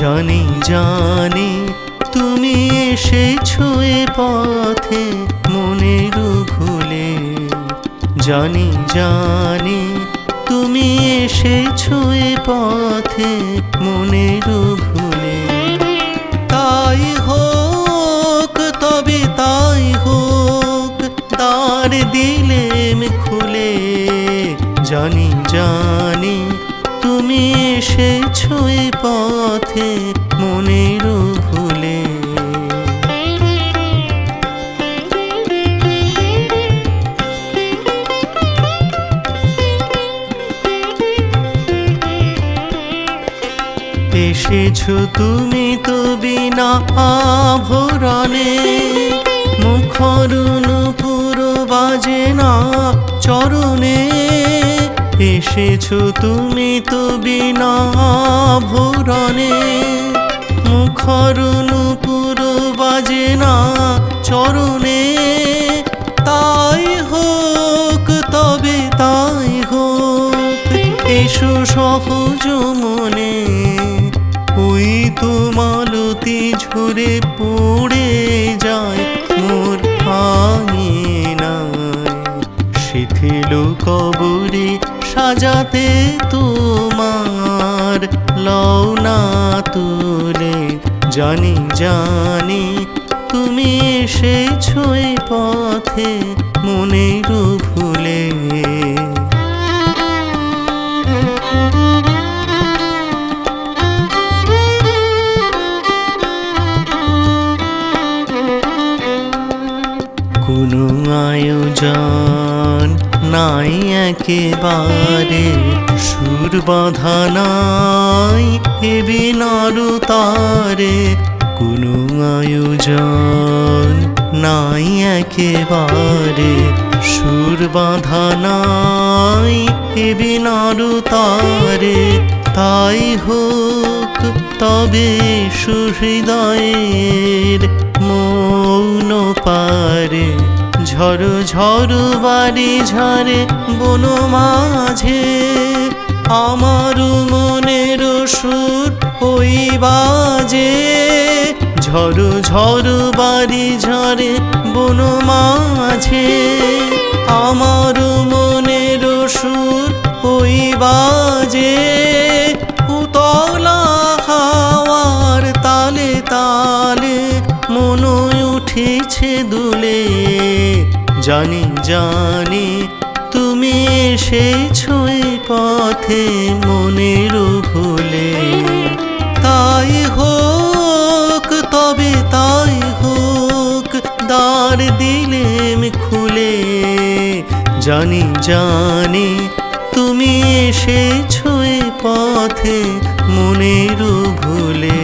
জানি জানি তুমি এসেছো এ পথে মনের ভুলে। জানি জানি তুমি এসেছো এ পথে মনের ভুলে। তাই হোক তবে তাই হোক, দ্বার দিলেম খুলে। জানি জানি তুমি এসেছো এ পথে মনের ভুলে। এসেছো তুমি তো বিনা আভরণে, মুখর নূপুর বাজে না চরণে। এসেছো তুমি তো বিনা আভরণে, মুখর নূপুর বাজে না চরণে। তাই হোক তবে তাই হোক, এসো সহজ মনে। ওই তো মালতী ঝরে পড়ে যায় মোর আঙিনায়। শিথিল কবরে সাজাতে তোমার লও না তুলে। জানি জানি তুমি এসেছো এ পথে মনের ভুলে। কোনো আয়োজন নাই একেবারে, সুর বাঁধা নাই এ বিনার তারে। কোনো আয়োজন নাই একেবারে, সুর বাঁধা নাই এ বিনার তারে। তাই হোক তবে সুহৃদয়ের মৌন পারে। ঝড় ঝড় বাড়ি ঝরে বন মাঝে, আমার মনের সুর ওই বাজে। ঝড় ঝড় বাড়ি ঝরে বন মাঝে, আমার মনের সুর ওই বাজে। উতলা হাওয়ার তালে তালে মন উঠেছে দুলে। জানি জানি তুমি এসেছো এ পথে মনের ভুলে। তাই হোক তবে তাই হোক, দ্বার দিলেম খুলে। জানি জানি তুমি এসেছো এ পথে মনের ভুলে।